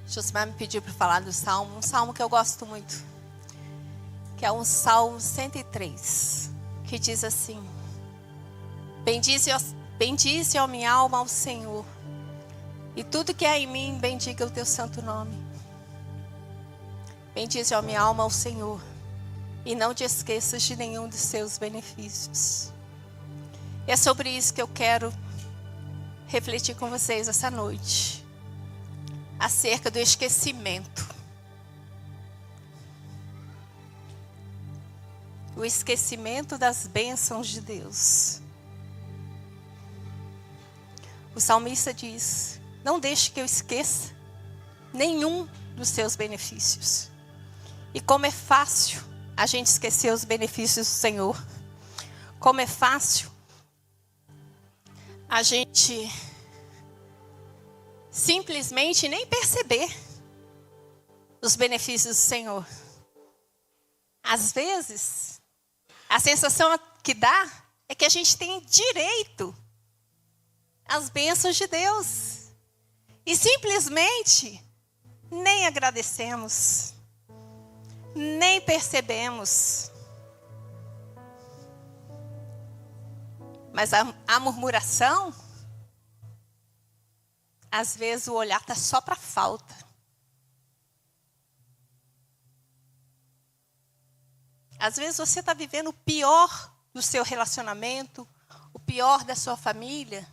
Josimar me pediu para falar do salmo, um salmo que eu gosto muito, que é um salmo 103, que diz assim: bendize, ó minha alma, ao Senhor, e tudo que há em mim, bendiga o teu santo nome. Bendize, ó minha alma, ao Senhor, e não te esqueças de nenhum dos seus benefícios. E é sobre isso que eu quero refletir com vocês essa noite, acerca do esquecimento. O esquecimento das bênçãos de Deus. O salmista diz: não deixe que eu esqueça nenhum dos seus benefícios. E como é fácil a gente esquecer os benefícios do Senhor. Como é fácil a gente simplesmente nem perceber os benefícios do Senhor. Às vezes, a sensação que dá é que a gente tem direito às bênçãos de Deus. E simplesmente nem agradecemos, nem percebemos. Mas a murmuração, às vezes o olhar está só para a falta. Às vezes você está vivendo o pior do seu relacionamento, o pior da sua família,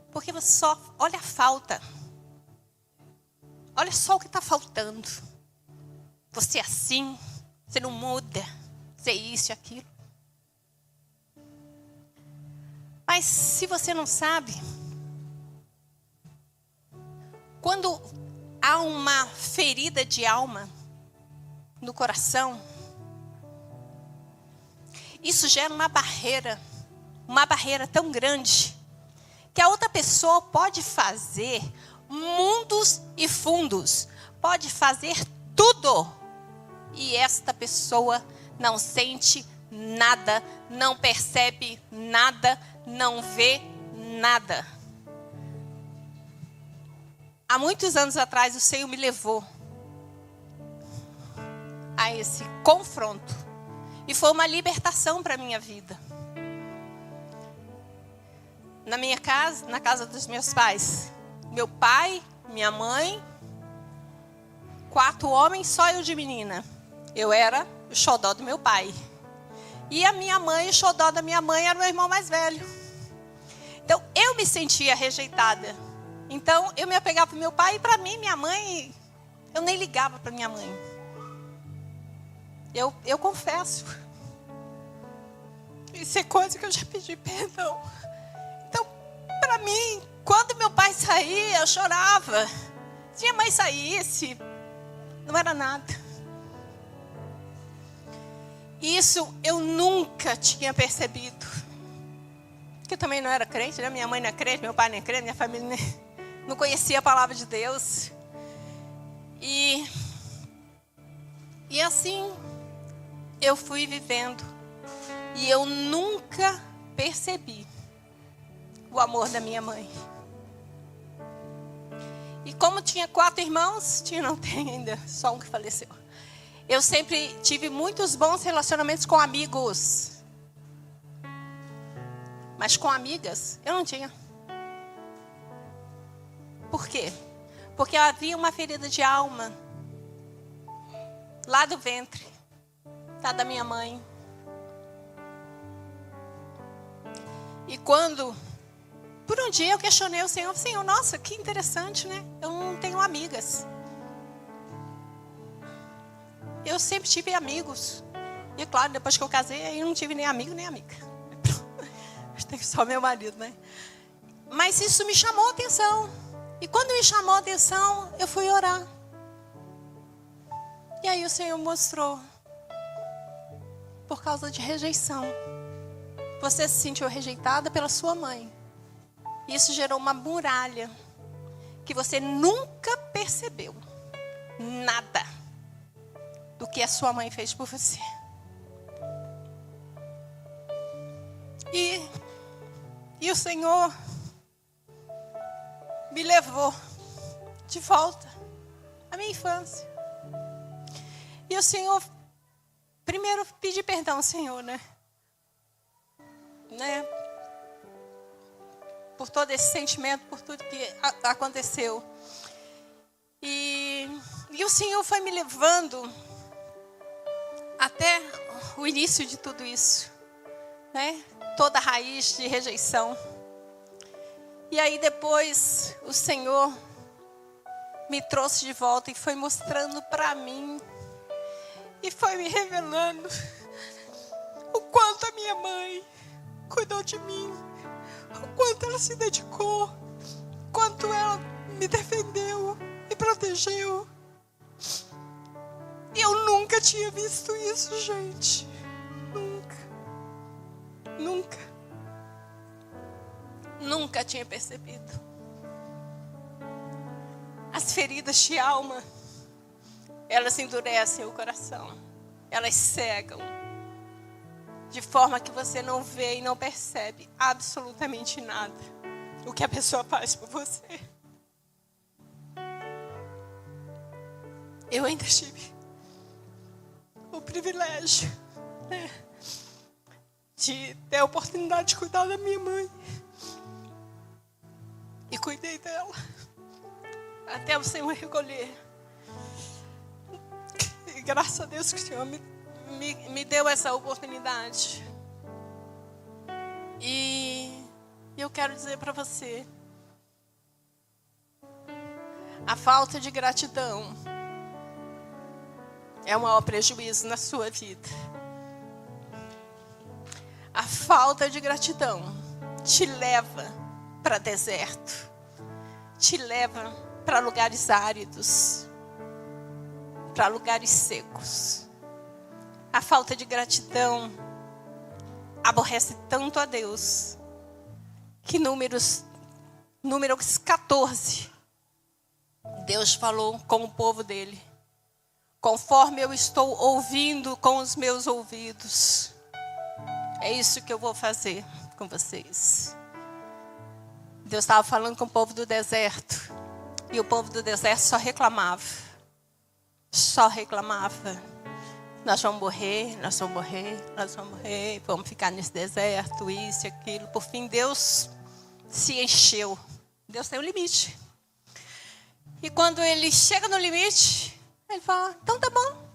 porque você só olha a falta. Olha só o que está faltando. Você é assim, você não muda, você é isso e aquilo. Mas se você não sabe, quando há uma ferida de alma no coração, isso gera uma barreira tão grande, que a outra pessoa pode fazer mundos e fundos, pode fazer tudo, e esta pessoa não sente nada, não percebe nada, não vê nada. Há muitos anos atrás, o Senhor me levou a esse confronto. E foi uma libertação para a minha vida. Na minha casa, na casa dos meus pais, meu pai, minha mãe, 4 homens, só eu de menina. Eu era o xodó do meu pai. E a minha mãe, o xodó da minha mãe, era o meu irmão mais velho. Então, eu me sentia rejeitada. Então, eu me apegava para o meu pai e para mim, minha mãe, eu nem ligava para minha mãe. Eu confesso. Isso é coisa que eu já pedi perdão. Então, para mim, quando meu pai saía, eu chorava. Se minha mãe saísse, não era nada. Isso eu nunca tinha percebido. Porque eu também não era crente, né? Minha mãe não é crente, meu pai não é crente, minha família não conhecia a palavra de Deus. E assim eu fui vivendo. E eu nunca percebi o amor da minha mãe. E como tinha 4 irmãos, não tem ainda, só um que faleceu. Eu sempre tive muitos bons relacionamentos com amigos. Mas com amigas, eu não tinha. Por quê? Porque havia uma ferida de alma lá do ventre, lá da minha mãe. E quando, por um dia eu questionei o Senhor, nossa, que interessante, né? Eu não tenho amigas. Eu sempre tive amigos. E claro, depois que eu casei, aí eu não tive nem amigo, nem amiga. Eu tenho só meu marido, né? Mas isso me chamou a atenção. E quando me chamou a atenção, eu fui orar. E aí o Senhor mostrou. Por causa de rejeição. Você se sentiu rejeitada pela sua mãe. Isso gerou uma muralha que você nunca percebeu nada do que a sua mãe fez por você. E o Senhor me levou de volta A minha infância. E o Senhor, primeiro pedi perdão ao Senhor, né? Por todo esse sentimento, por tudo que aconteceu. E o Senhor foi me levando até o início de tudo isso, né? Toda a raiz de rejeição. E aí depois o Senhor me trouxe de volta e foi mostrando para mim e foi me revelando o quanto a minha mãe cuidou de mim, o quanto ela se dedicou, o quanto ela me defendeu, me protegeu. E eu nunca tinha visto isso, gente. Nunca tinha percebido. As feridas de alma, elas endurecem o coração. Elas cegam. De forma que você não vê e não percebe absolutamente nada. O que a pessoa faz por você. Eu ainda tive o privilégio, né, de ter a oportunidade de cuidar da minha mãe. E cuidei dela. Até o Senhor recolher. E graças a Deus que o Senhor me deu essa oportunidade. E eu quero dizer para você. A falta de gratidão é o maior prejuízo na sua vida. A falta de gratidão te leva para deserto, te leva para lugares áridos, para lugares secos. A falta de gratidão aborrece tanto a Deus que Números 14, Deus falou com o povo dele: conforme eu estou ouvindo com os meus ouvidos, é isso que eu vou fazer com vocês. Deus estava falando com o povo do deserto. E o povo do deserto só reclamava. Só reclamava. Nós vamos morrer, nós vamos morrer, nós vamos morrer. Vamos ficar nesse deserto, isso e aquilo. Por fim, Deus se encheu. Deus tem um limite. E quando ele chega no limite, ele fala: então tá bom.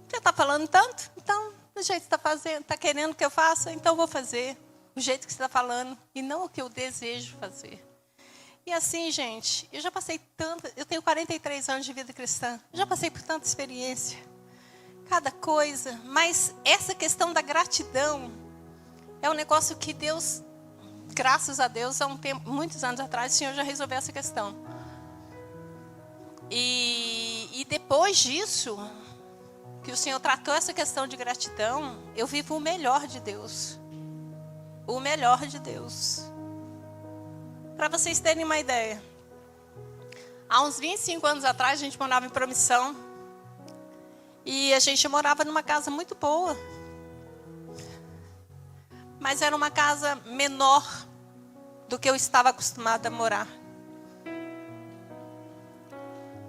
Você está falando tanto? Então, do jeito que você está fazendo, está querendo que eu faça? Então eu vou fazer. O jeito que você está falando. E não o que eu desejo fazer. E assim, gente, eu já passei eu tenho 43 anos de vida cristã, já passei por tanta experiência, cada coisa, mas essa questão da gratidão é um negócio que Deus, graças a Deus, há muitos anos atrás, o Senhor já resolveu essa questão. E depois disso, que o Senhor tratou essa questão de gratidão, eu vivo o melhor de Deus. O melhor de Deus. Para vocês terem uma ideia, há uns 25 anos atrás, a gente morava em Promissão. E a gente morava numa casa muito boa. Mas era uma casa menor do que eu estava acostumada a morar.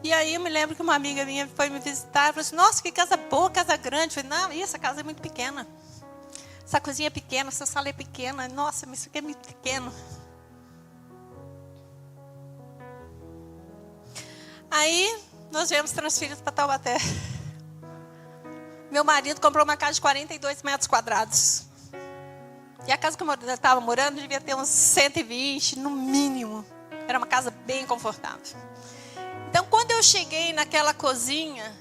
E aí eu me lembro que uma amiga minha foi me visitar e falou assim: nossa, que casa boa, casa grande. Eu falei: não, essa casa é muito pequena. Essa cozinha é pequena, essa sala é pequena. Nossa, mas isso aqui é muito pequeno. Aí, nós viemos transferidos para Taubaté. Meu marido comprou uma casa de 42 metros quadrados. E a casa que eu estava morando devia ter uns 120, no mínimo. Era uma casa bem confortável. Então, quando eu cheguei naquela cozinha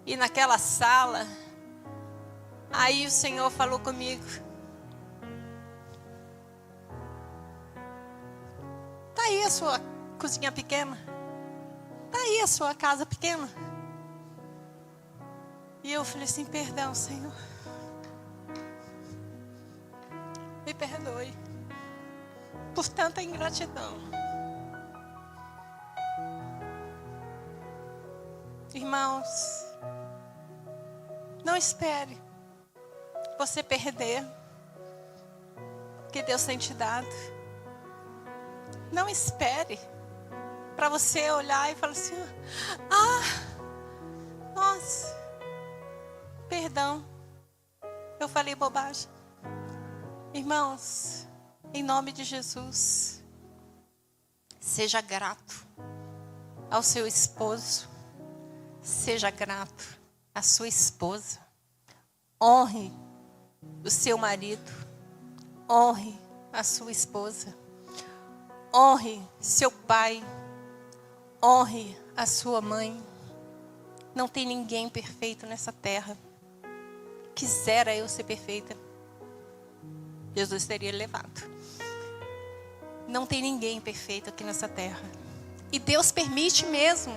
e naquela sala, aí o Senhor falou comigo: tá aí a sua cozinha pequena. Tá aí a sua casa pequena. E eu falei assim: perdão, Senhor. Me perdoe por tanta ingratidão. Irmãos, não espere você perder o que Deus tem te dado. Não espere para você olhar e falar assim: ah, perdão. Eu falei bobagem. Irmãos, em nome de Jesus, seja grato ao seu esposo. Seja grato à sua esposa. Honre o seu marido. Honre a sua esposa. Honre seu pai. Honre a sua mãe. Não tem ninguém perfeito nessa terra. Quisera eu ser perfeita, Jesus teria levado. Não tem ninguém perfeito aqui nessa terra. E Deus permite mesmo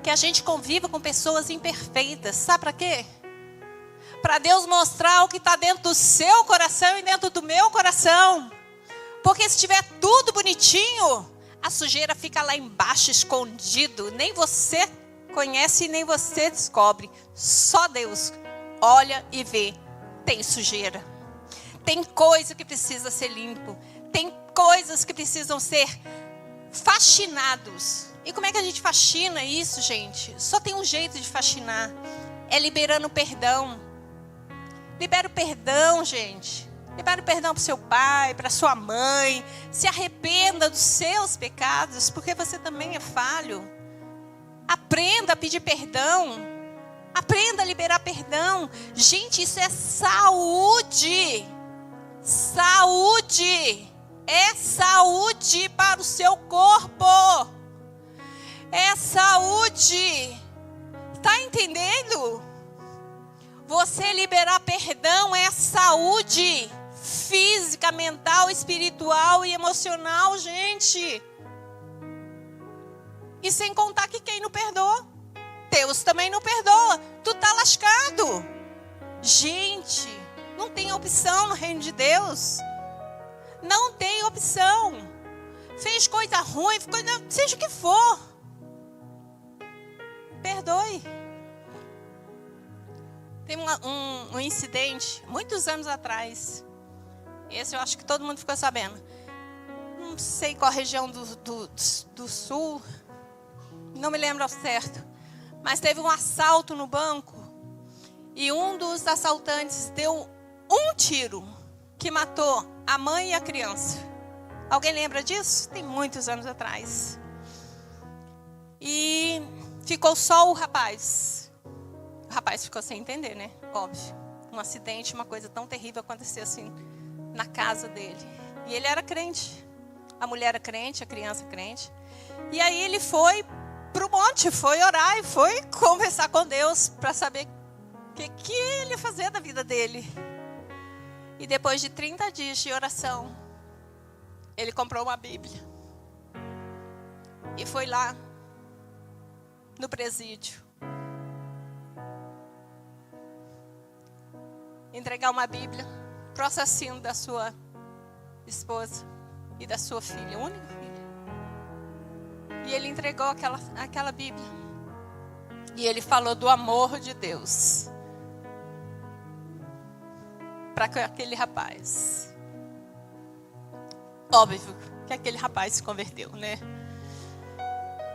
que a gente conviva com pessoas imperfeitas. Sabe para quê? Para Deus mostrar o que está dentro do seu coração e dentro do meu coração. Porque se tiver tudo bonitinho, a sujeira fica lá embaixo, escondido. Nem você conhece e nem você descobre. Só Deus olha e vê. Tem sujeira. Tem coisa que precisa ser limpo. Tem coisas que precisam ser faxinados. E como é que a gente faxina isso, gente? Só tem um jeito de faxinar. É liberando perdão. Libera o perdão, gente. Libera o perdão para o seu pai, para sua mãe. Se arrependa dos seus pecados, porque você também é falho. Aprenda a pedir perdão. Aprenda a liberar perdão. Gente, isso é saúde. Saúde. É saúde para o seu corpo. É saúde. Está entendendo? Você liberar perdão é saúde física, mental, espiritual e emocional, gente. E sem contar que quem não perdoa, Deus também não perdoa. Tu tá lascado. Gente, não tem opção no reino de Deus. Não tem opção. Fez coisa ruim, seja o que for. Perdoe. Tem um incidente, muitos anos atrás. Esse eu acho que todo mundo ficou sabendo. Não sei qual região do sul. Não me lembro ao certo. Mas teve um assalto no banco. E um dos assaltantes deu um tiro que matou a mãe e a criança. Alguém lembra disso? Tem muitos anos atrás. E ficou só o rapaz. O rapaz ficou sem entender, né? Óbvio. Um acidente, uma coisa tão terrível aconteceu assim na casa dele. E ele era crente. A mulher era crente, a criança crente. E aí ele foi pro monte, foi orar e foi conversar com Deus para saber o que ele ia fazer da vida dele. E depois de 30 dias de oração, ele comprou uma Bíblia. E foi lá no presídio entregar uma Bíblia pro assassino da sua esposa e da sua filha, única filha. E ele entregou aquela Bíblia. E ele falou do amor de Deus para aquele rapaz. Óbvio que aquele rapaz se converteu, né?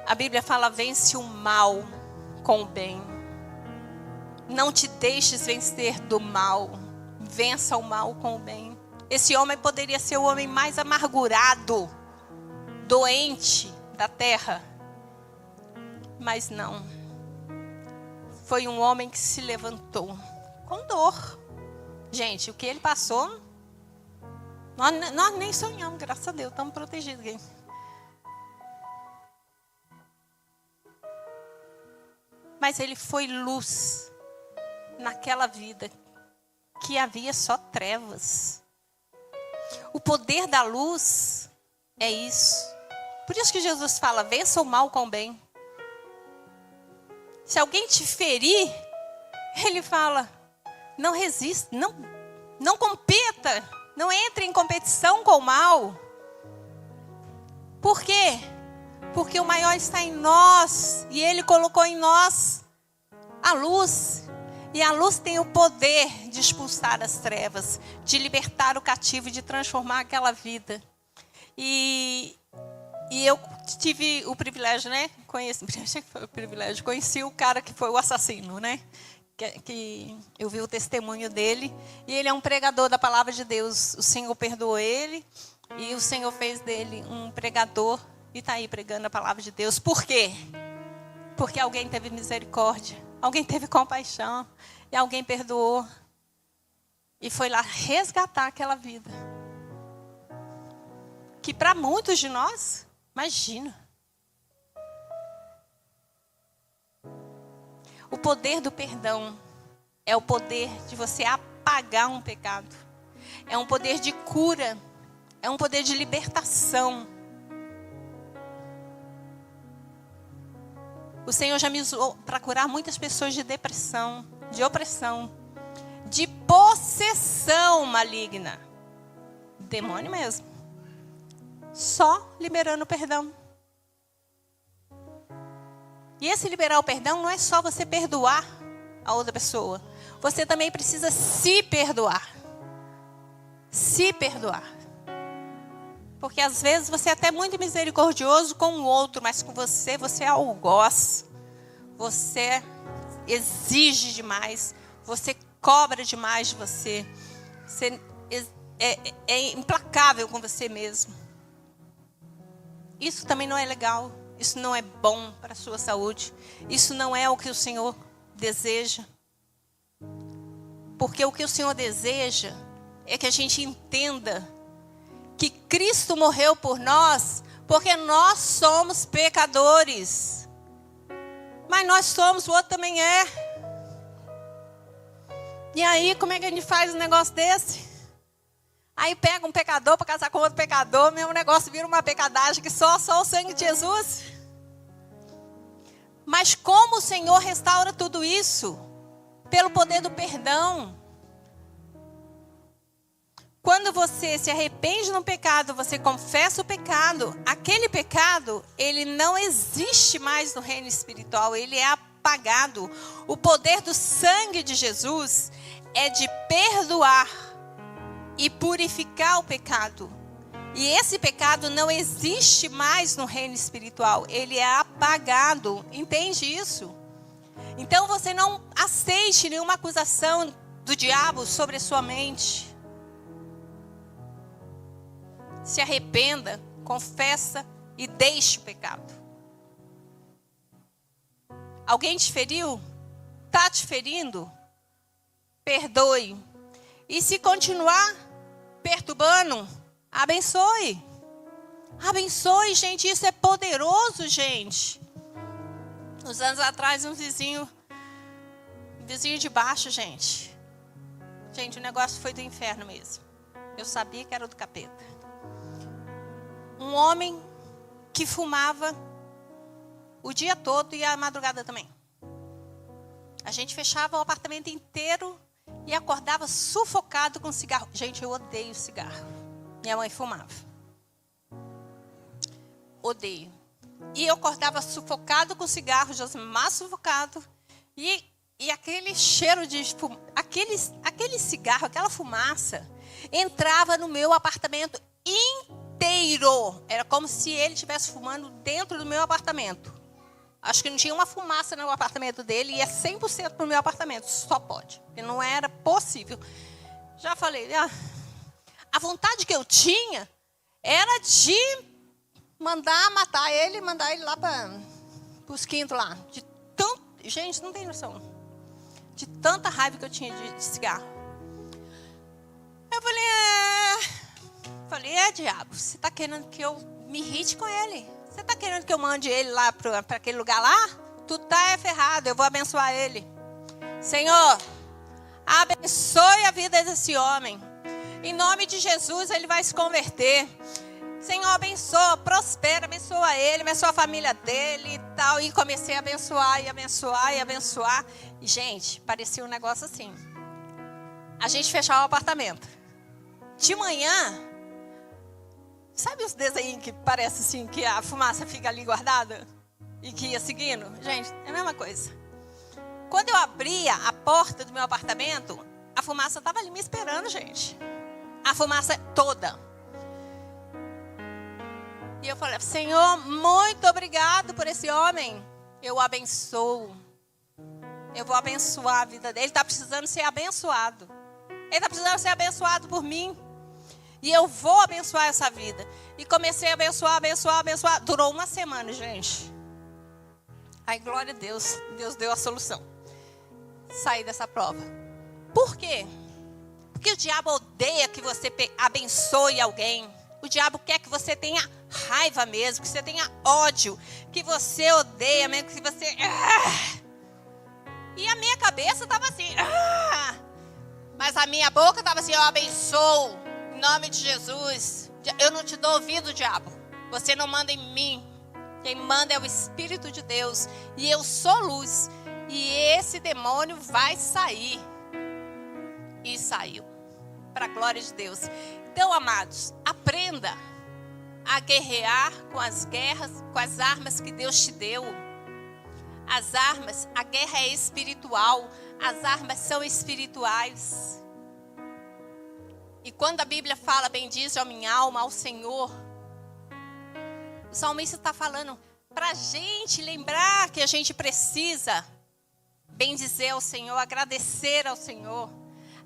A Bíblia fala: vence o mal com o bem. Não te deixes vencer do mal. Vença o mal com o bem. Esse homem poderia ser o homem mais amargurado, doente da terra. Mas não. Foi um homem que se levantou com dor. Gente, o que ele passou, nós nem sonhamos, graças a Deus, estamos protegidos. Mas ele foi luz naquela vida que havia só trevas. O poder da luz é isso. Por isso que Jesus fala: vença o mal com o bem. Se alguém te ferir, ele fala: não resista, não compita, não entre em competição com o mal. Por quê? Porque o maior está em nós e Ele colocou em nós a luz. E a luz tem o poder de expulsar as trevas, de libertar o cativo, de transformar aquela vida. E eu tive o privilégio, né? Conheci o cara que foi o assassino, né? que eu vi o testemunho dele. E ele é um pregador da palavra de Deus. O Senhor perdoou ele e o Senhor fez dele um pregador e está aí pregando a palavra de Deus. Por quê? Porque alguém teve misericórdia, alguém teve compaixão e alguém perdoou. E foi lá resgatar aquela vida. Que para muitos de nós, imagina. O poder do perdão é o poder de você apagar um pecado. É um poder de cura. É um poder de libertação. O Senhor já me usou para curar muitas pessoas de depressão, de opressão, de possessão maligna. Demônio mesmo. Só liberando o perdão. E esse liberar o perdão não é só você perdoar a outra pessoa. Você também precisa se perdoar. Se perdoar. Porque às vezes você é até muito misericordioso com o outro, mas com você é algoz. Você exige demais. Você cobra demais de você. Você é implacável com você mesmo. Isso também não é legal. Isso não é bom para a sua saúde. Isso não é o que o Senhor deseja. Porque o que o Senhor deseja é que a gente entenda que Cristo morreu por nós, porque nós somos pecadores. Mas nós somos, o outro também é. E aí, como é que a gente faz um negócio desse? Aí pega um pecador para casar com outro pecador, mesmo negócio vira uma pecadagem que só o sangue de Jesus. Mas como o Senhor restaura tudo isso? Pelo poder do perdão. Quando você se arrepende no pecado, você confessa o pecado, aquele pecado, ele não existe mais no reino espiritual, ele é apagado. O poder do sangue de Jesus é de perdoar e purificar o pecado. E esse pecado não existe mais no reino espiritual. Ele é apagado. Entende isso? Então você não aceite nenhuma acusação do diabo sobre a sua mente. Se arrependa, confessa e deixe o pecado. Alguém te feriu? Está te ferindo? Perdoe. E se continuar perturbando, abençoe. Abençoe, gente. Isso é poderoso, gente. Uns anos atrás, um vizinho de baixo, gente. Gente, o negócio foi do inferno mesmo. Eu sabia que era do capeta. Um homem que fumava o dia todo e a madrugada também. A gente fechava o apartamento inteiro e acordava sufocado com cigarro. Gente, eu odeio cigarro. Minha mãe fumava. Odeio. E eu acordava sufocado com cigarro, Josimar sufocado. E aquele cheiro de... Aquele cigarro, aquela fumaça, entrava no meu apartamento inteiro. Era como se ele estivesse fumando dentro do meu apartamento. Acho que não tinha uma fumaça no apartamento dele e é 100% para o meu apartamento. Só pode. Porque não era possível. Já falei, a vontade que eu tinha era de mandar matar ele, mandar ele lá para os quintos lá. Gente, não tem noção. De tanta raiva que eu tinha de cigarro. Eu falei, diabo, você está querendo que eu me irrite com ele? Você está querendo que eu mande ele lá para aquele lugar lá? Tu tá ferrado, eu vou abençoar ele. Senhor, abençoe a vida desse homem. Em nome de Jesus, ele vai se converter. Senhor, abençoa, prospera, abençoa ele, abençoa a família dele e tal. E comecei a abençoar, e abençoar, e abençoar. E, gente, parecia um negócio assim. A gente fechava o apartamento. De manhã... Sabe os desenhos que parece assim, que a fumaça fica ali guardada? E que ia seguindo? Gente, é a mesma coisa. Quando eu abria a porta do meu apartamento, a fumaça estava ali me esperando, gente. A fumaça toda. E eu falei, Senhor, muito obrigado por esse homem. Eu abençoo. eu vou abençoar a vida dele. Ele está precisando ser abençoado. Ele está precisando ser abençoado por mim. E eu vou abençoar essa vida. E comecei a abençoar. Durou uma semana, gente. Aí, glória a Deus. Deus deu a solução. Saí dessa prova. Por quê? Porque o diabo odeia que você abençoe alguém. O diabo quer que você tenha raiva mesmo, que você tenha ódio, que você odeia mesmo, que você... E a minha cabeça estava assim... Mas a minha boca estava assim, eu abençoo, em nome de Jesus. Eu não te dou ouvido, diabo. Você não manda em mim. Quem manda é o Espírito de Deus. E eu sou luz. E esse demônio vai sair. E saiu. Para a glória de Deus. Então, amados, aprenda a guerrear com as guerras, com as armas que Deus te deu. As armas, a guerra é espiritual. As armas são espirituais. E quando a Bíblia fala, bendize a minha alma, ao Senhor, o salmista está falando para a gente lembrar que a gente precisa bendizer ao Senhor, agradecer ao Senhor,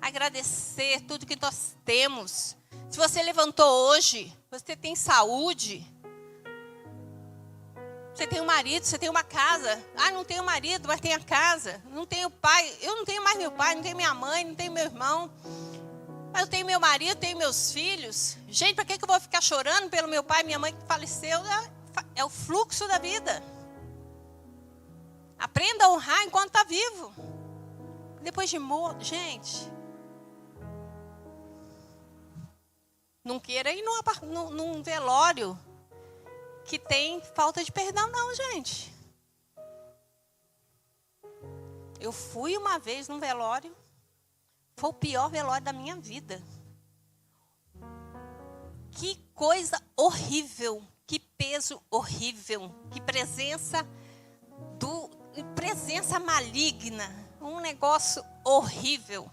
agradecer tudo que nós temos. Se você levantou hoje, você tem saúde, você tem um marido, você tem uma casa. Ah, não tenho marido, mas tenho a casa. Não tenho pai, eu não tenho mais meu pai, não tenho minha mãe, não tenho meu irmão. Mas eu tenho meu marido, tenho meus filhos. Gente, para que eu vou ficar chorando pelo meu pai e minha mãe que faleceu? É o fluxo da vida. Aprenda a honrar enquanto está vivo. Depois de morto, gente. Não queira ir num velório que tem falta de perdão, não, gente. Eu fui uma vez num velório. Foi o pior velório da minha vida. Que coisa horrível. Que peso horrível. Que presença maligna. Um negócio horrível.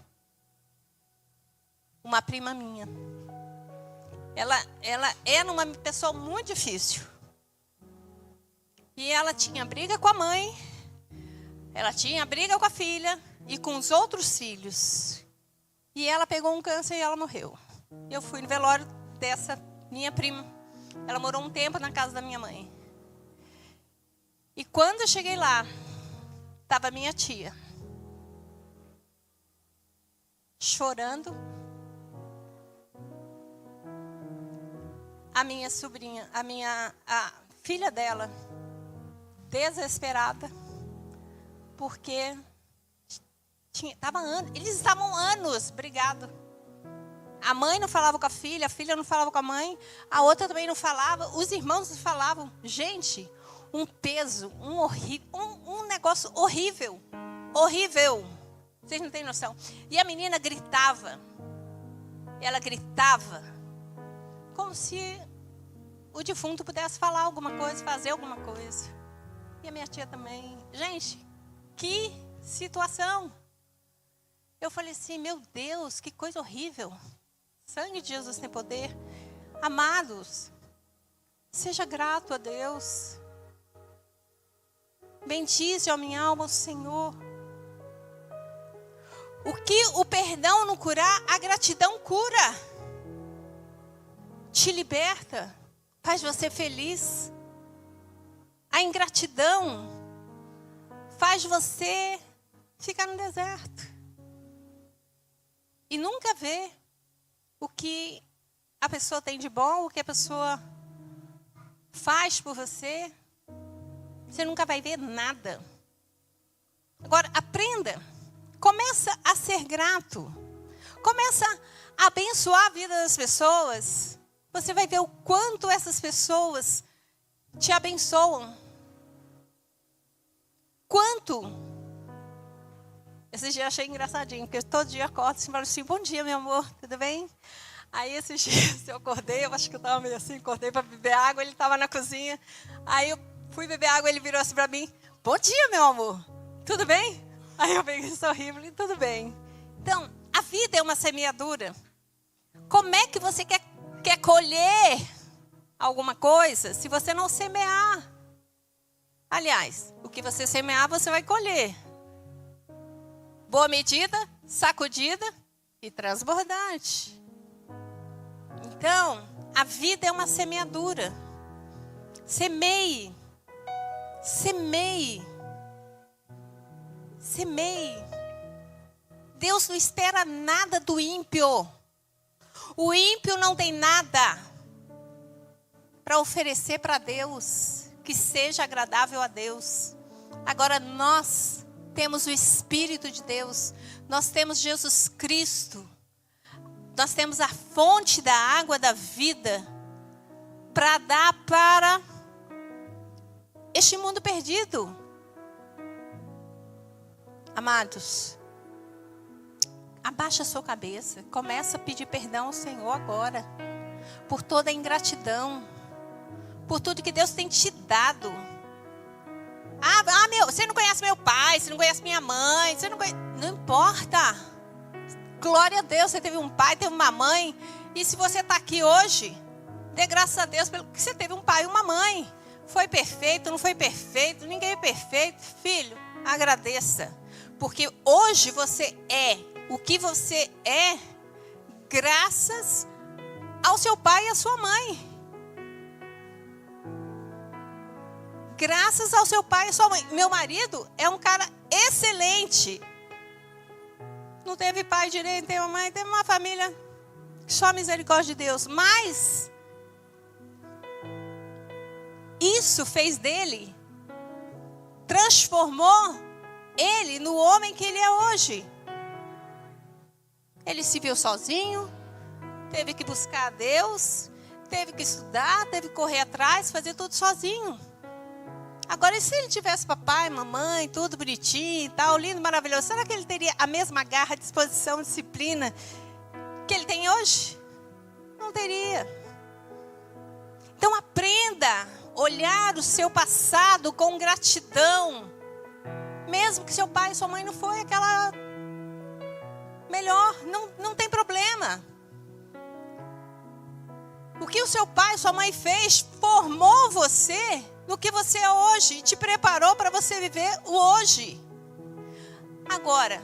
Uma prima minha. Ela era uma pessoa muito difícil. E ela tinha briga com a mãe. Ela tinha briga com a filha. E com os outros filhos. E ela pegou um câncer e ela morreu. Eu fui no velório dessa minha prima. Ela morou um tempo na casa da minha mãe. E quando eu cheguei lá, estava minha tia. Chorando. A minha sobrinha, a filha dela, desesperada. Porque... eles estavam anos brigados. A mãe não falava com a filha não falava com a mãe, a outra também não falava, os irmãos não falavam. Gente, um peso, um negócio horrível. Horrível. Vocês não têm noção. E a menina gritava. Ela gritava como se o defunto pudesse falar alguma coisa, fazer alguma coisa. E a minha tia também. Gente, que situação. Eu falei assim, meu Deus, que coisa horrível. Sangue de Jesus tem poder. Amados, seja grato a Deus. Bendize a minha alma, o Senhor. O que o perdão não curar, a gratidão cura. Te liberta, faz você feliz. A ingratidão faz você ficar no deserto. E nunca vê o que a pessoa tem de bom, o que a pessoa faz por você. Você nunca vai ver nada. Agora, aprenda. Começa a ser grato. Começa a abençoar a vida das pessoas. Você vai ver o quanto essas pessoas te abençoam. Quanto? Esse dia eu achei engraçadinho, porque todo dia eu acordo e falo assim, bom dia, meu amor, tudo bem? Aí esses dias eu acordei, eu acho que eu estava meio assim, acordei para beber água, ele estava na cozinha. Aí eu fui beber água, ele virou assim para mim, bom dia, meu amor, tudo bem? Aí eu peguei sorri e falei, tudo bem. Então, a vida é uma semeadura. Como é que você quer colher alguma coisa se você não semear? Aliás, o que você semear, você vai colher. boa medida, sacudida e transbordante. Então, a vida é uma semeadura. Semeie. Semeie. Semeie. Deus não espera nada do ímpio. O ímpio não tem nada para oferecer para Deus que seja agradável a Deus. Agora nós temos o Espírito de Deus. Nós temos Jesus Cristo. Nós temos a fonte da água da vida para dar para este mundo perdido. Amados, abaixa a sua cabeça. Começa a pedir perdão ao Senhor agora. Por toda a ingratidão. Por tudo que Deus tem te dado. Você não conhece meu pai. Você não conhece minha mãe. Não importa. Glória a Deus. Você teve um pai, teve uma mãe. E se você está aqui hoje, dê graças a Deus pelo que você teve um pai e uma mãe. Foi perfeito, não foi perfeito. Ninguém é perfeito. Filho, agradeça. Porque hoje você é o que você é graças ao seu pai e à sua mãe. Graças ao seu pai e à sua mãe. Meu marido é um cara excelente. Não teve pai direito, teve uma mãe, teve uma família. Só misericórdia de Deus. Mas isso fez dele, transformou ele no homem que ele é hoje. Ele se viu sozinho, teve que buscar a Deus, teve que estudar, teve que correr atrás, fazer tudo sozinho. Agora, e se ele tivesse papai, mamãe, tudo bonitinho e tal, lindo, maravilhoso, será que ele teria a mesma garra, disposição, disciplina que ele tem hoje? Não teria. Então aprenda a olhar o seu passado com gratidão. Mesmo que seu pai e sua mãe não foi aquela melhor, não tem problema. O que o seu pai e sua mãe fez formou você no que você é hoje e te preparou para você viver o hoje. Agora,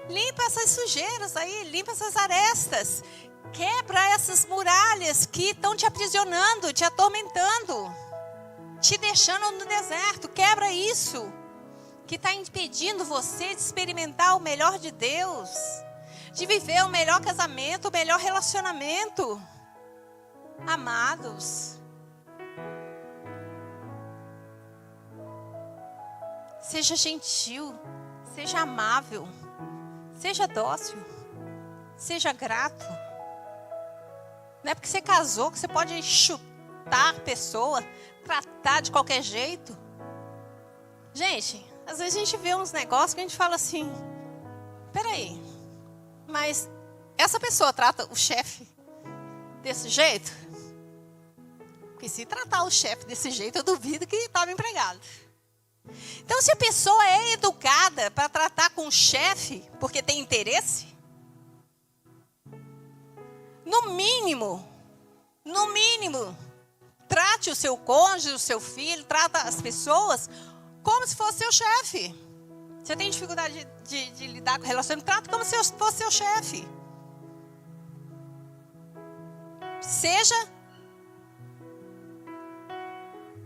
limpa essas sujeiras aí, limpa essas arestas, quebra essas muralhas que estão te aprisionando, te atormentando, te deixando no deserto. Quebra isso que está impedindo você de experimentar o melhor de Deus, de viver o melhor casamento, o melhor relacionamento. Amados, seja gentil, seja amável, seja dócil, seja grato. Não é porque você casou que você pode chutar a pessoa, tratar de qualquer jeito. Gente, às vezes a gente vê uns negócios que a gente fala assim, peraí, mas essa pessoa trata o chefe desse jeito? Porque se tratar o chefe desse jeito, eu duvido que estava empregado. Então, se a pessoa é educada para tratar com o chefe porque tem interesse, no mínimo, trate o seu cônjuge, o seu filho, trata as pessoas como se fosse seu chefe. Você tem dificuldade de lidar com o relacionamento, trata como se fosse seu chefe. Seja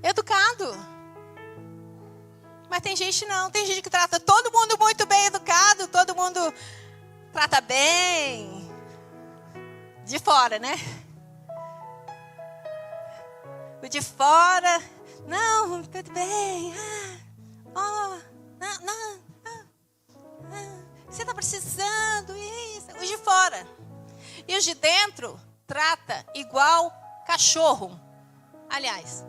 educado. Mas tem gente não, tem gente que trata todo mundo muito bem educado, todo mundo trata bem. De fora, né? O de fora, não, tudo bem. Você está precisando isso. Os de fora. E os de dentro trata igual cachorro. Aliás,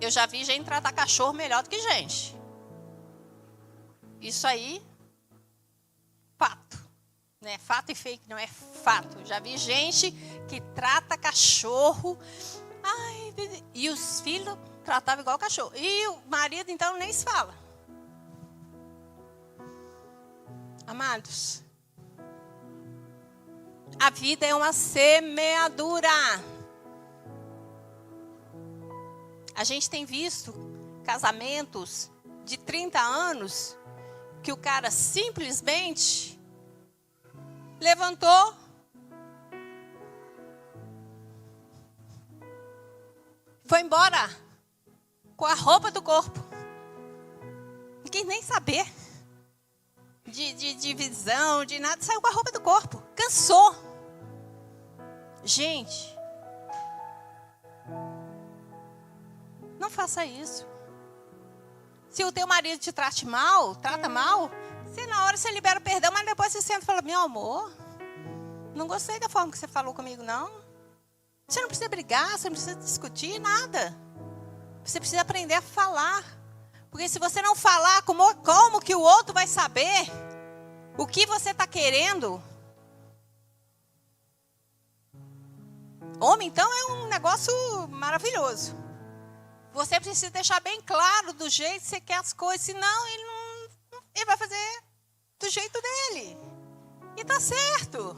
eu já vi gente tratar cachorro melhor do que gente. Isso aí, fato. Não é fato e fake, não é fato. Já vi gente que trata cachorro. E os filhos tratavam igual cachorro. E o marido, então, nem se fala. Amados, a vida é uma semeadura. A gente tem visto casamentos de 30 anos que o cara simplesmente levantou, foi embora com a roupa do corpo. Não quis nem saber de visão, de nada. Saiu com a roupa do corpo. Cansou. Gente, não faça isso. Se o teu marido te trata mal, você na hora você libera o perdão, mas depois você senta e fala: meu amor, não gostei da forma que você falou comigo, não. Você não precisa brigar, você não precisa discutir, nada. Você precisa aprender a falar. Porque se você não falar, como que o outro vai saber o que você está querendo? Homem, então, é um negócio maravilhoso. Você precisa deixar bem claro do jeito que você quer as coisas, senão ele vai fazer do jeito dele. E está certo.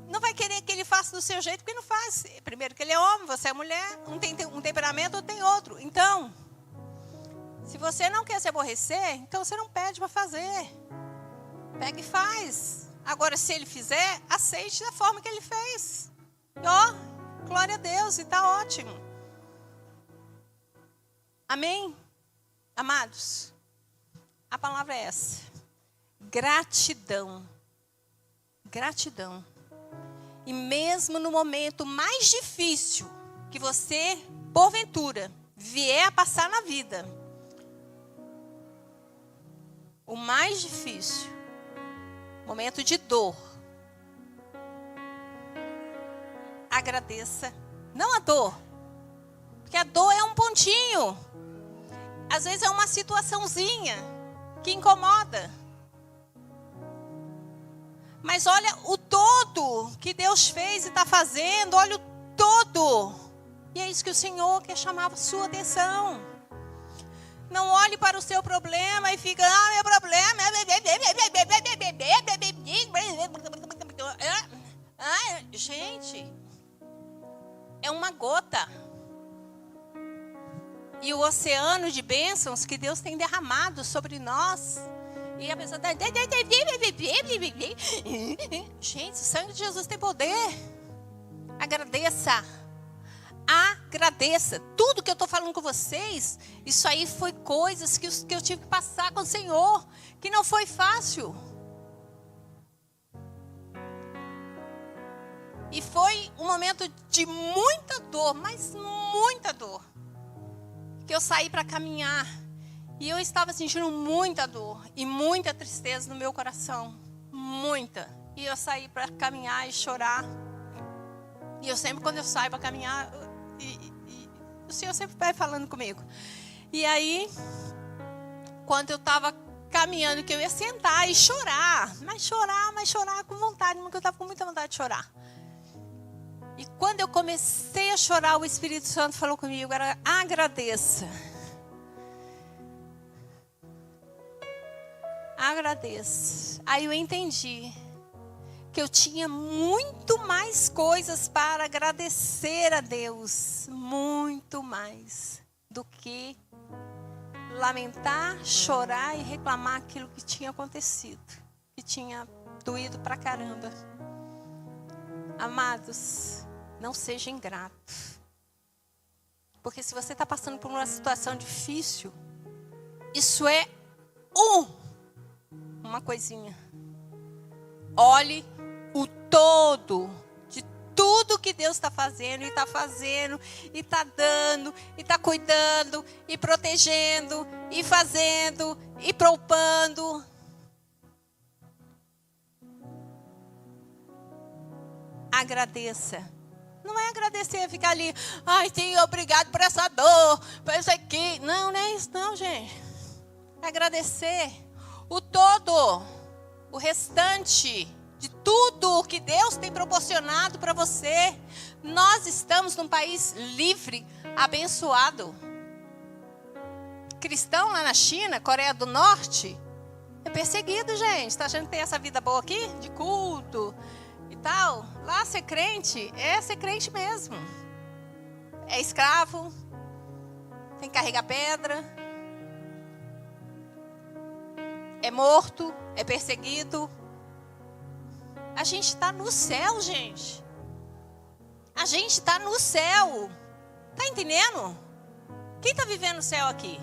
Não vai querer que ele faça do seu jeito, porque não faz. Primeiro que ele é homem, você é mulher. Um tem um temperamento, outro tem outro. Então, se você não quer se aborrecer, então você não pede para fazer. Pega e faz. Agora, se ele fizer, aceite da forma que ele fez. E, glória a Deus, e está ótimo. Amém? Amados, a palavra é essa. Gratidão. Gratidão. E mesmo no momento mais difícil que você, porventura, vier a passar na vida, o mais difícil, momento de dor, agradeça. Não a dor, porque a dor é um pontinho. Às vezes é uma situaçãozinha que incomoda. Mas olha o todo que Deus fez e está fazendo. Olha o todo. E é isso que o Senhor quer chamar a sua atenção. Não olhe para o seu problema e fica: meu problema é... Gente, é uma gota. E o oceano de bênçãos que Deus tem derramado sobre nós. E a pessoa... Gente, o sangue de Jesus tem poder. Agradeça. Agradeça. Tudo que eu estou falando com vocês, isso aí foi coisas que eu tive que passar com o Senhor, que não foi fácil. E foi um momento de muita dor, mas muita dor, que eu saí para caminhar. E eu estava sentindo muita dor e muita tristeza no meu coração. Muita. E eu saí para caminhar e chorar. E eu sempre, quando eu saio para caminhar, o Senhor sempre vai falando comigo. E aí, quando eu estava caminhando, que eu ia sentar e chorar. Mas chorar com vontade, porque eu estava com muita vontade de chorar. E quando eu comecei a chorar, o Espírito Santo falou comigo: agradeça. Agradeço. Aí eu entendi que eu tinha muito mais coisas para agradecer a Deus, muito mais do que lamentar, chorar e reclamar aquilo que tinha acontecido, que tinha doído pra caramba. Amados, não seja ingrato, porque se você está passando por uma situação difícil, isso é uma coisinha. Olhe o todo de tudo que Deus está fazendo, e está dando, e está cuidando, e protegendo, e fazendo, e poupando. Agradeça. Não é agradecer, ficar ali: ai, Senhor, obrigado por essa dor, por isso aqui. Não é isso não, gente. É agradecer o todo, o restante de tudo que Deus tem proporcionado para você. Nós estamos num país livre, abençoado. Cristão lá na China, Coreia do Norte, é perseguido, gente. Está achando que tem essa vida boa aqui? De culto e tal. Lá ser crente é ser crente mesmo. É escravo, tem que carregar pedra. é morto, é perseguido. A gente está no céu, gente. A gente está no céu. Tá entendendo? Quem está vivendo o céu aqui?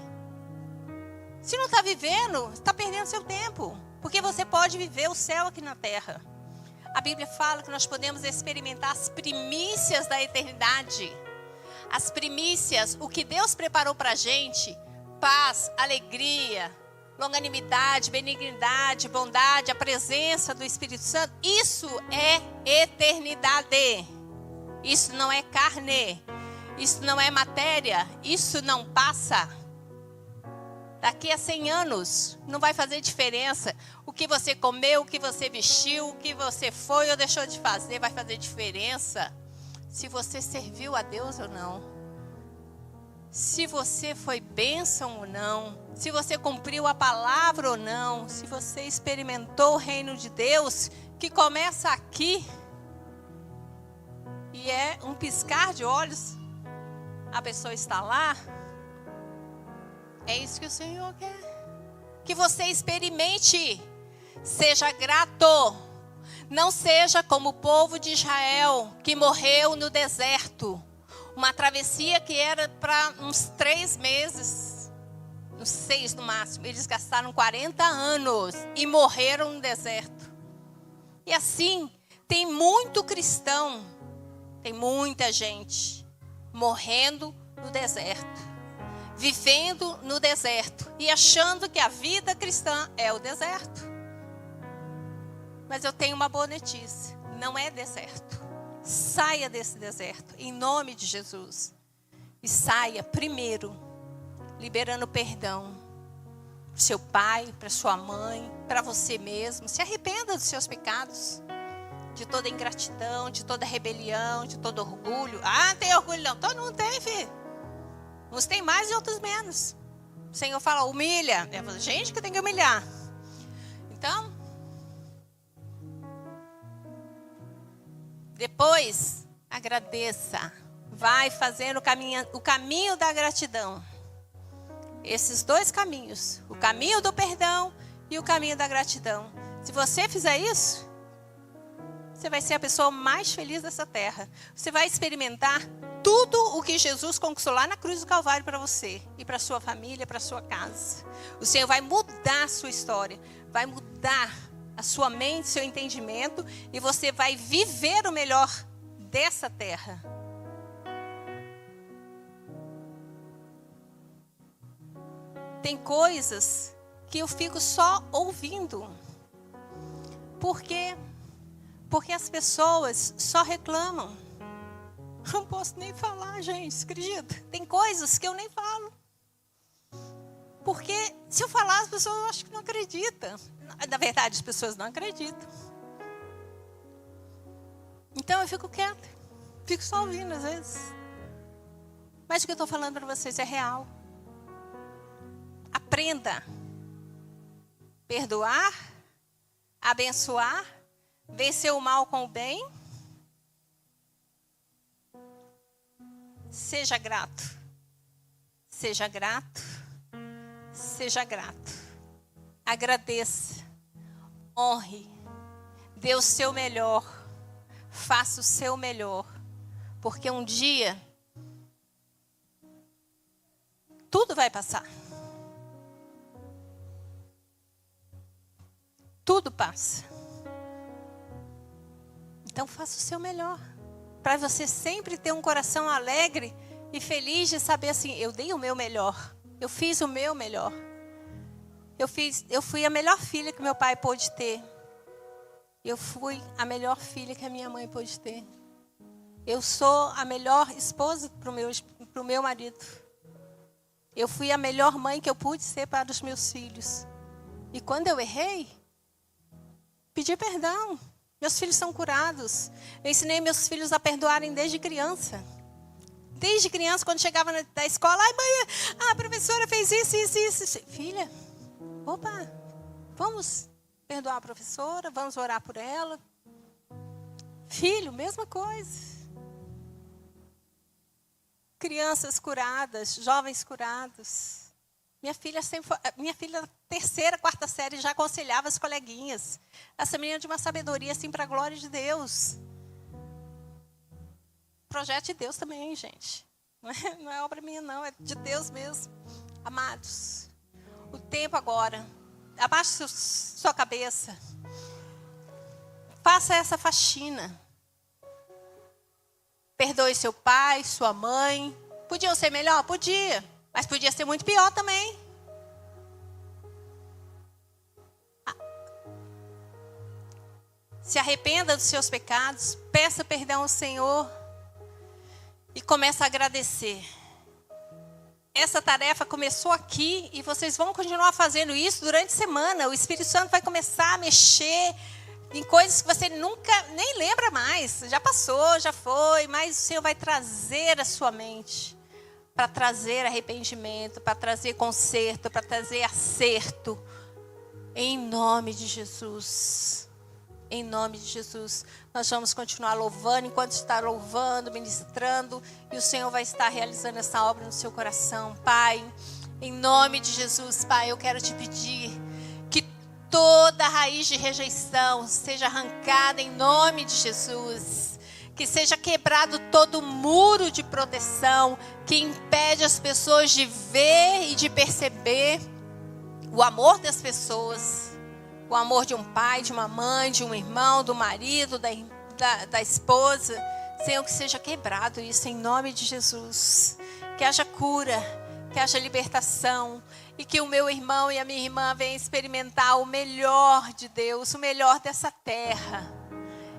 Se não está vivendo, está perdendo seu tempo. Porque você pode viver o céu aqui na terra. A Bíblia fala que nós podemos experimentar as primícias da eternidade. As primícias, o que Deus preparou para a gente. Paz, alegria, longanimidade, benignidade, bondade, a presença do Espírito Santo. Isso é eternidade. Isso não é carne. Isso não é matéria. Isso não passa. Daqui a 100 anos não vai fazer diferença. O que você comeu, o que você vestiu, o que você foi ou deixou de fazer vai fazer diferença se você serviu a Deus ou não. Se você foi bênção ou não, se você cumpriu a palavra ou não, se você experimentou o reino de Deus, que começa aqui, e é um piscar de olhos, a pessoa está lá, é isso que o Senhor quer. Que você experimente, seja grato, não seja como o povo de Israel, que morreu no deserto. Uma travessia que era para uns 3 meses, uns 6 no máximo. Eles gastaram 40 anos e morreram no deserto. E assim, tem muito cristão, tem muita gente morrendo no deserto, vivendo no deserto e achando que a vida cristã é o deserto. Mas eu tenho uma boa notícia, não é deserto. Saia desse deserto, em nome de Jesus. E saia primeiro, liberando perdão. Para o seu pai, para sua mãe, para você mesmo. Se arrependa dos seus pecados. De toda ingratidão, de toda rebelião, de todo orgulho. Ah, não tem orgulho não. Todo mundo tem, filho. Uns tem mais e outros menos. O Senhor fala, humilha. É a gente que tem que humilhar. Então, depois, agradeça. Vai fazendo o caminho da gratidão. Esses 2 caminhos. O caminho do perdão e o caminho da gratidão. Se você fizer isso, você vai ser a pessoa mais feliz dessa terra. Você vai experimentar tudo o que Jesus conquistou lá na cruz do Calvário para você. E para sua família, para sua casa. O Senhor vai mudar a sua história. Vai mudar a sua mente, seu entendimento, e você vai viver o melhor dessa terra. Tem coisas que eu fico só ouvindo. Por quê? Porque as pessoas só reclamam. Não posso nem falar, gente, acredita? Tem coisas que eu nem falo. Porque se eu falar, as pessoas acham que não acreditam. Na verdade, as pessoas não acreditam. Então eu fico quieta. Fico só ouvindo às vezes. Mas o que eu estou falando para vocês é real. Aprenda. Perdoar. Abençoar. Vencer o mal com o bem. Seja grato. Seja grato. Seja grato. Agradeça. Honre. Dê o seu melhor. Faça o seu melhor. Porque um dia tudo vai passar. Tudo passa. Então faça o seu melhor. Para você sempre ter um coração alegre e feliz de saber assim, eu dei o meu melhor. Eu fiz o meu melhor. Eu fui a melhor filha que meu pai pôde ter. Eu fui a melhor filha que a minha mãe pôde ter. Eu sou a melhor esposa para o meu marido. Eu fui a melhor mãe que eu pude ser para os meus filhos. E quando eu errei, pedi perdão. Meus filhos são curados. Eu ensinei meus filhos a perdoarem desde criança. Desde criança, quando chegava da escola, ai mãe, a professora fez isso. Filha, opa, vamos perdoar a professora, vamos orar por ela. Filho, mesma coisa. Crianças curadas, jovens curados. Minha filha terceira, quarta série já aconselhava as coleguinhas. Essa menina de uma sabedoria assim para a glória de Deus. Projeto de Deus também, gente. Não é obra minha, não, é de Deus mesmo. Amados, o tempo agora. Abaixe sua cabeça. Faça essa faxina. Perdoe seu pai, sua mãe. Podiam ser melhor? Podia. Mas podia ser muito pior também. Se arrependa dos seus pecados. Peça perdão ao Senhor. E comece a agradecer. Essa tarefa começou aqui e vocês vão continuar fazendo isso durante a semana. O Espírito Santo vai começar a mexer em coisas que você nunca nem lembra mais. Já passou, já foi, mas o Senhor vai trazer a sua mente para trazer arrependimento, para trazer conserto, para trazer acerto. Em nome de Jesus. Em nome de Jesus. Nós vamos continuar louvando, enquanto está louvando, ministrando, e o Senhor vai estar realizando essa obra no seu coração. Pai, em nome de Jesus, Pai, eu quero te pedir que toda raiz de rejeição seja arrancada em nome de Jesus. Que seja quebrado todo muro de proteção que impede as pessoas de ver e de perceber o amor das pessoas. O amor de um pai, de uma mãe, de um irmão, do marido, da esposa. Senhor, que seja quebrado isso em nome de Jesus. Que haja cura, que haja libertação. E que o meu irmão e a minha irmã venham experimentar o melhor de Deus, o melhor dessa terra.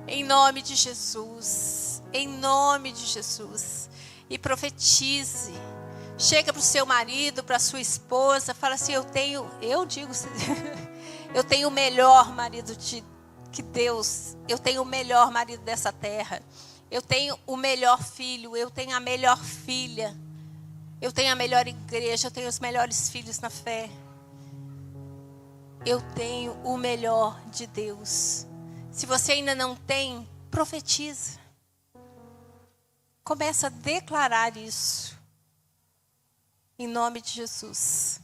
Em nome de Jesus. Em nome de Jesus. E profetize. Chega para o seu marido, para a sua esposa. Fala assim, eu tenho o melhor marido que Deus. Eu tenho o melhor marido dessa terra. Eu tenho o melhor filho. Eu tenho a melhor filha. Eu tenho a melhor igreja. Eu tenho os melhores filhos na fé. Eu tenho o melhor de Deus. Se você ainda não tem, profetiza. Começa a declarar isso. Em nome de Jesus.